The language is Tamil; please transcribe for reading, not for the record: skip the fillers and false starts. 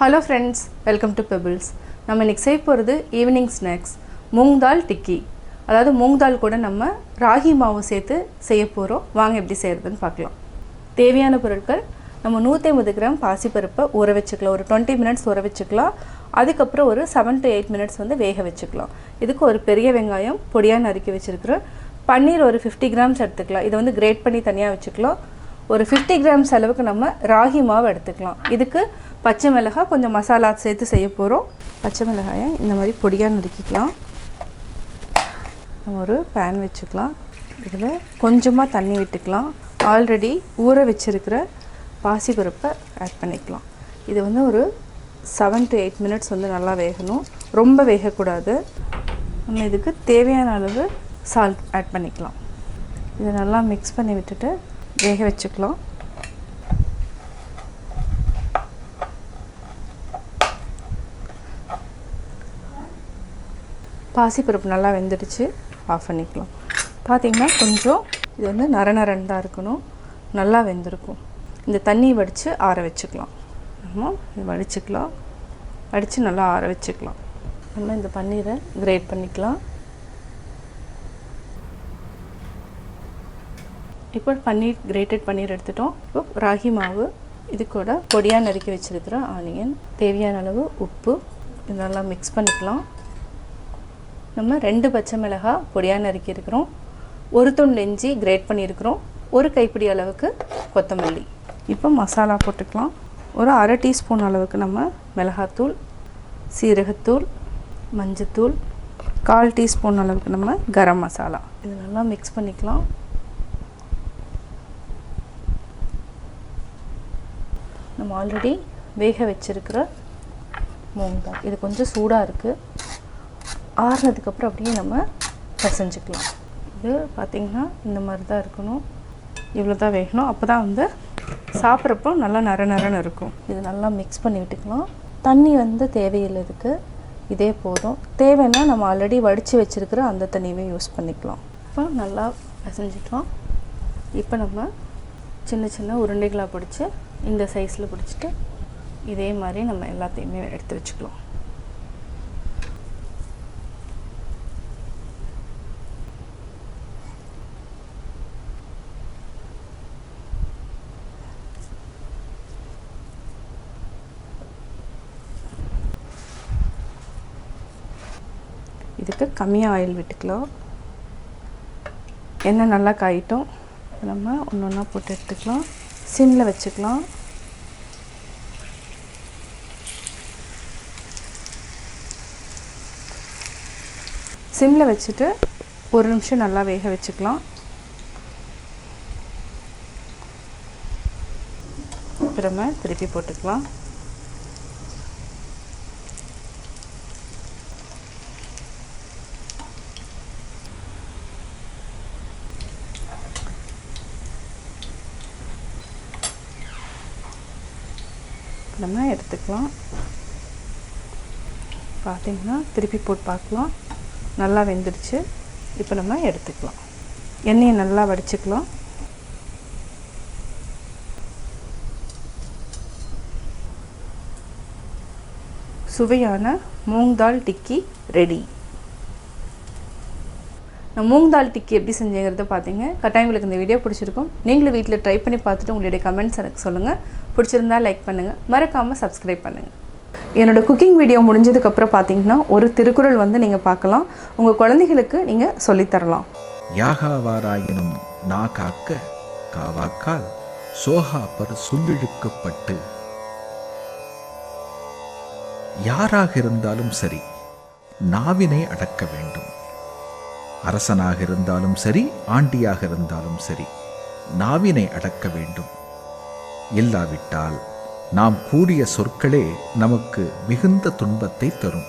Hello friends, welcome to Pebbles. நம்ம இன்னைக்கு செய்ய போறது ஈவினிங் ஸ்நாக்ஸ் மூங் தால் டிக்கி. அதாவது மூங் தால் கூட நம்ம ராகி மாவு சேர்த்து செய்ய போறோம். வாங்க எப்படி செய்யறதுன்னு பார்க்கலாம். தேவையான பொருட்கள் நம்ம 150 கிராம் பாசிப்பருப்பை ஊற வெச்சுக்கலாம். ஒரு 20 minutes ஊற வெச்சுக்கலாம். அதுக்கு அப்புறம் ஒரு 7 to 8 minutes வந்து வேக வெச்சுக்கலாம். இதுக்கு ஒரு பெரிய வெங்காயம் பொடியா நறுக்கி வெச்சிருக்கிறேன். பன்னீர் ஒரு 50 grams எடுத்துக்கலாம். இத வந்து கிரேட் பண்ணி தனியா வெச்சுக்கலாம். ஒரு 50 grams அளவுக்கு நம்ம ராகி மாவு எடுத்துக்கலாம். இதுக்கு பச்சை மிளகாய் கொஞ்சம் மசாலா சேர்த்து செய்ய போறோம். பச்சை மிளகாயை இந்த மாதிரி பொடியா நறுக்கிக்கலாம். ஒரு pan வெச்சுக்கலாம். இதுல கொஞ்சமா தண்ணி விட்டுக்கலாம். ஆல்ரெடி ஊற வெச்சிருக்கிற பாசி பருப்பை ஆட் பண்ணிக்கலாம். இது வந்து ஒரு 7 to 8 minutes வந்து நல்லா வேகணும். ரொம்ப வேக கூடாது. நம்ம இதுக்கு தேவையான அளவு salt ஆட் பண்ணிக்கலாம். இத நல்லா mix பண்ணி விட்டுட்டு வேக வெச்சுக்கலாம். பாசி பருப்பு நல்லா வெந்துடுச்சு. ஆஃப் பண்ணிக்கலாம். பாத்தீங்கன்னா கொஞ்சம் இது வந்து நரநரன்னு தான் இருக்கணும். நல்லா வெந்திருக்கும். இந்த தண்ணி வடிச்சு ஆற வெச்சுக்கலாம். நம்ம வடிச்சுக்கலாம். வடிச்சு நல்லா ஆற வெச்சுக்கலாம். நம்ம இந்த பன்னீரை கிரேட் பண்ணிக்கலாம். இப்போ பன்னீர் கிரேட்டட் பன்னீர் எடுத்துட்டோம். இப்போ ராகி மாவு, இது கூட பொடியா நறுக்கி வச்சிருக்கிற ஆனியன், தேவையான அளவு உப்பு, இதெல்லாம் மிக்ஸ் பண்ணிக்கலாம். நம்ம 2 பச்சை மிளகாய் பொடியா நறுக்கி இருக்கிறோம். ஒரு துண்டு இஞ்சி கிரேட் பண்ணியிருக்கிறோம். ஒரு கைப்பிடி அளவுக்கு கொத்தமல்லி. இப்போ மசாலா போட்டுக்கலாம். ஒரு அரை டீஸ்பூன் அளவுக்கு நம்ம மிளகாத்தூள், சீரகத்தூள், மஞ்சத்தூள், 1/4 டீஸ்பூன் அளவுக்கு நம்ம கரம் மசாலா, இது நல்லா மிக்ஸ் பண்ணிக்கலாம். நம்ம ஆல்ரெடி வேக வச்சிருக்கிற மூங் தால், இது கொஞ்சம் சூடாக இருக்குது. ஆறுனதுக்கப்புறம் அப்படியே நம்ம பிசைஞ்சிக்கலாம். இது பார்த்திங்கன்னா இந்த மாதிரி தான் இருக்கணும். இவ்வளோ தான் வேகணும். அப்போ தான் வந்து சாப்பிட்றப்போ நல்லா நரநரன்னு இருக்கும். இது நல்லா மிக்ஸ் பண்ணி விட்டுக்கலாம். தண்ணி வந்து தேவையில்லை இதுக்கு. இதே போதும். தேவைன்னா நம்ம ஆல்ரெடி வடித்து வச்சுருக்கிற அந்த தண்ணியவே யூஸ் பண்ணிக்கலாம். இப்போ நல்லா பிசைஞ்சிக்கலாம். இப்போ நம்ம சின்ன சின்ன உருண்டைகளாக பிடிச்சி இந்த சைஸில் பிடிச்சிட்டு இதே மாதிரி நம்ம எல்லாத்தையுமே எடுத்து வச்சுக்கலாம். இதுக்கு கம்மியாக ஆயில் விட்டுக்கலாம். எண்ணெய் நல்லா காயிட்டோம். நம்ம ஒன்று ஒன்றா போட்டு எடுத்துக்கலாம். சிம்மில் வச்சுக்கலாம். சிம்மில் வச்சுட்டு ஒரு நிமிஷம் நல்லா வேக வச்சுக்கலாம். அப்புறமா திருப்பி போட்டுக்கலாம். நம்ம எடுத்துக்கலாம். பார்த்தீங்கன்னா திருப்பி போட்டு பார்க்கலாம். நல்லா வெந்துடுச்சு. இப்போ நம்ம எடுத்துக்கலாம். எண்ணெயை நல்லா வடிச்சுக்கலாம். சுவையான மூங் தால் டிக்கி ரெடி. நான் மூங் தால் டிக்கி எப்படி செஞ்சேங்கிறத பார்த்தீங்க. கட்டாயம் உங்களுக்கு இந்த வீடியோ பிடிச்சிருக்கும். நீங்களும் வீட்டில் ட்ரை பண்ணி பார்த்துட்டு உங்களுடைய கமெண்ட்ஸ் எனக்கு சொல்லுங்கள். பிடிச்சிருந்தா லைக் பண்ணுங்கள். மறக்காமல் சப்ஸ்கிரைப் பண்ணுங்கள். என்னோடய குக்கிங் வீடியோ முடிஞ்சதுக்கப்புறம் பார்த்தீங்கன்னா ஒரு திருக்குறள் வந்து நீங்கள் பார்க்கலாம். உங்கள் குழந்தைகளுக்கு நீங்கள் சொல்லித்தரலாம். யாகாவாராயினும் நா காக்க காவாக்கால் சோகாப்பர் சொல்லிழுக்கப்பட்டு. யாராக இருந்தாலும் சரி நாவினை அடக்க வேண்டும். அரசனாக இருந்தாலும் சரி, ஆண்டியாக இருந்தாலும் சரி, நாவினை அடக்க வேண்டும். இல்லாவிட்டால் நாம் கூறிய சொற்களே நமக்கு மிகுந்த துன்பத்தை தரும்.